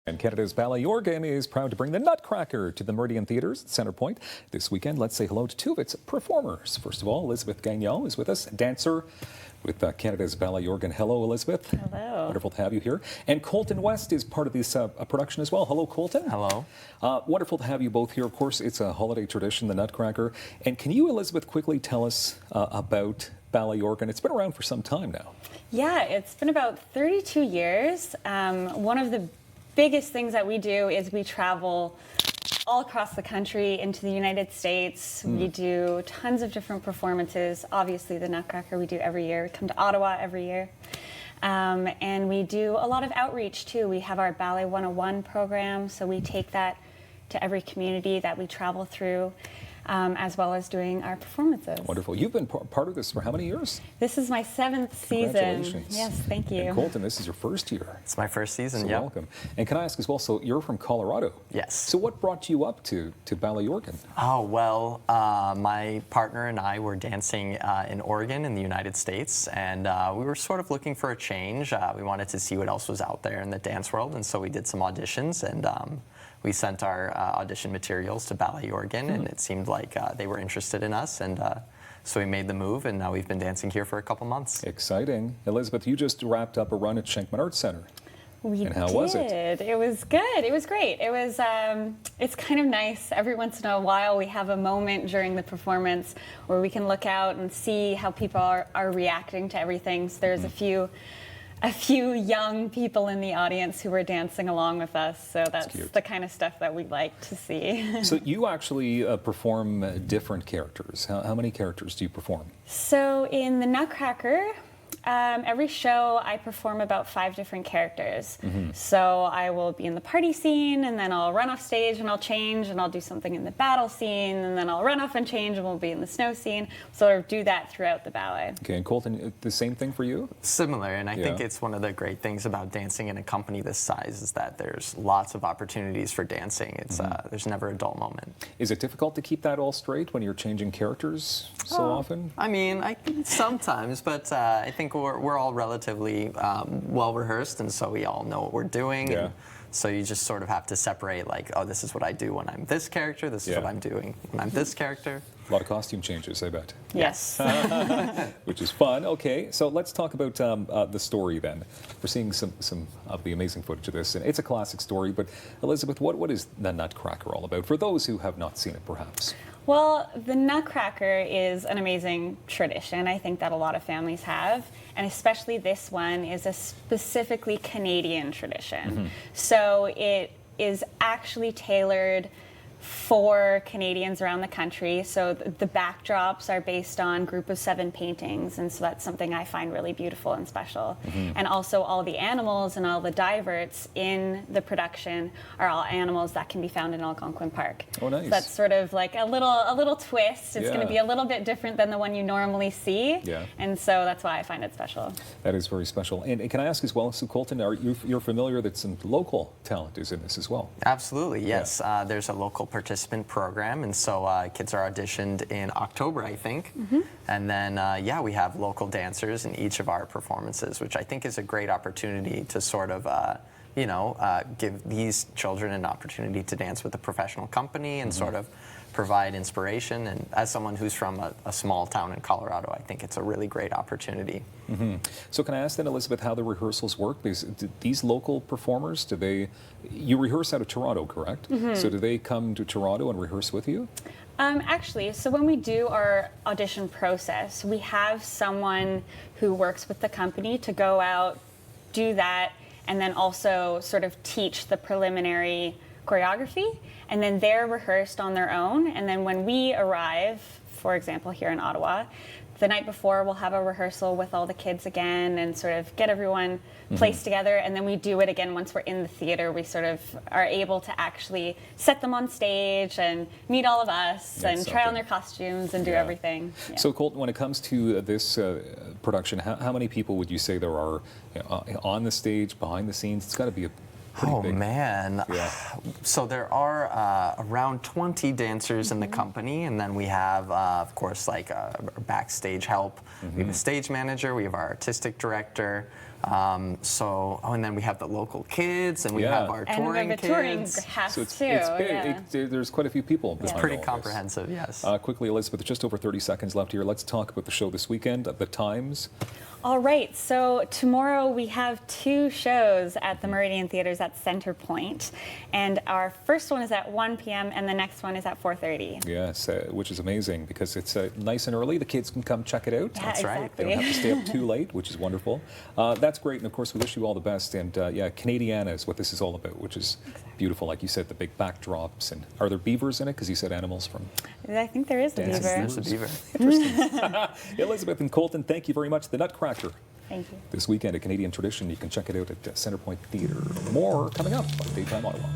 And Canada's Ballet Jörgen is proud to bring the Nutcracker to the Meridian Theatres at Centrepoint this weekend. Let's say hello to two of its performers. First of all, Elizabeth Gagnon is with us, dancer with Canada's Ballet Jörgen. Hello, Elizabeth. Hello. Wonderful to have you here. And Colton West is part of this production as well. Hello, Colton. Hello. Wonderful to have you both here. Of course, it's a holiday tradition, the Nutcracker. And can you, Elizabeth, quickly tell us about Ballet Jörgen? It's been around for some time now. Yeah, it's been about 32 years. One of the biggest things that we do is we travel all across the country into the United States. We do tons of different performances. Obviously, the Nutcracker we do every year. We come to Ottawa every year. And we do a lot of outreach too. We have our Ballet 101 program, so we take that to every community that we travel through, as well as doing our performances. Wonderful. You've been part of this for how many years? This is my 7th season. Congratulations. Yes, thank you. And Colton, this is your first year. It's my first season, So yeah. welcome. And can I ask as well, so you're from Colorado? Yes. So what brought you up to Ballet Jörgen? Oh, well, my partner and I were dancing in Oregon in the United States, and we were sort of looking for a change. We wanted to see what else was out there in the dance world, and so we did some auditions, and we sent our audition materials to Ballet Jörgen, and it seemed like they were interested in us, and so we made the move, and now we've been dancing here for a couple months. Exciting. Elizabeth, you just wrapped up a run at Schenkman Arts Center. We And how did. was it? It was good. It was great. It was. It's kind of nice. Every once in a while, we have a moment during the performance where we can look out and see how people are reacting to everything. So there's a few young people in the audience who were dancing along with us. So that's the kind of stuff that we like to see. So you actually perform different characters. How many characters do you perform? So in the Nutcracker, every show I perform about 5 different characters. So I will be in the party scene, and then I'll run off stage and I'll change, and I'll do something in the battle scene, and then I'll run off and change, and we'll be in the snow scene. So I do that throughout the ballet. Okay, and Colton, the same thing for you? Similar, and I think it's one of the great things about dancing in a company this size is that there's lots of opportunities for dancing. It's there's never a dull moment. Is it difficult to keep that all straight when you're changing characters so often? I mean, sometimes, but I think we're all relatively well rehearsed, and so we all know what we're doing. Yeah. And so you just sort of have to separate, like, oh, this is what I do when I'm this character. This is what I'm doing when I'm this character. A lot of costume changes, I bet. Yes. Which is fun. Okay, so let's talk about the story then. We're seeing some of the amazing footage of this, and it's a classic story. But Elizabeth, what is the Nutcracker all about for those who have not seen it, perhaps? Well, the Nutcracker is an amazing tradition, I think, that a lot of families have, and especially this one is a specifically Canadian tradition. So it is actually tailored for Canadians around the country. So the backdrops are based on Group of 7 paintings, and so that's something I find really beautiful and special. And also all the animals and all the diverts in the production are all animals that can be found in Algonquin Park. Oh, nice. So that's sort of like a little twist. It's going to be a little bit different than the one you normally see, and so that's why I find it special. That is very special. And can I ask as well, so Colton, you're familiar that some local talent is in this as well? Absolutely, yes. There's a local participant program, and so kids are auditioned in October, I think. And then, we have local dancers in each of our performances, which I think is a great opportunity to sort of, give these children an opportunity to dance with a professional company and sort of provide inspiration. And as someone who's from a small town in Colorado, I think it's a really great opportunity. So can I ask then, Elizabeth, how the rehearsals work? Because these local performers, you rehearse out of Toronto, correct? So do they come to Toronto and rehearse with you? Actually, so when we do our audition process, we have someone who works with the company to go out, do that, and then also sort of teach the preliminary choreography, and then they're rehearsed on their own. And then when we arrive, for example, here in Ottawa, the night before we'll have a rehearsal with all the kids again and sort of get everyone placed together, and then we do it again once we're in the theater. We sort of are able to actually set them on stage and meet all of us and try on their costumes and do everything. So Colton, when it comes to this production, how many people would you say there are on the stage, behind the scenes? It's got to be a pretty big. Man. So there are around 20 dancers in the company, and then we have, of course, like backstage help. We have a stage manager, we have our artistic director, And then we have the local kids, and we Yeah. have our And touring the touring kids. half So it's too. big. Yeah. There's quite a few people. It's behind pretty all this. comprehensive, yes. Quickly, Elizabeth, just over 30 seconds left here. Let's talk about the show this weekend, the times. All right, so tomorrow we have 2 shows at the Meridian Theaters at Center Point, and our first one is at 1 p.m. and the next one is at 4:30. Yes, which is amazing because it's nice and early. The kids can come check it out. Yeah, That's right. exactly. They don't have to stay up too late, which is wonderful. That's great, and of course, we wish you all the best. And yeah, Canadiana is what this is all about, which is beautiful. Like you said, the big backdrops. And are there beavers in it? Because you said animals from. I think there is a Dances. beaver. There's a beaver. Interesting. Elizabeth and Colton, thank you very much. The Nutcracker. Thank you. This weekend, a Canadian tradition. You can check it out at Centrepoint Theatre. More coming up on Daytime Ottawa.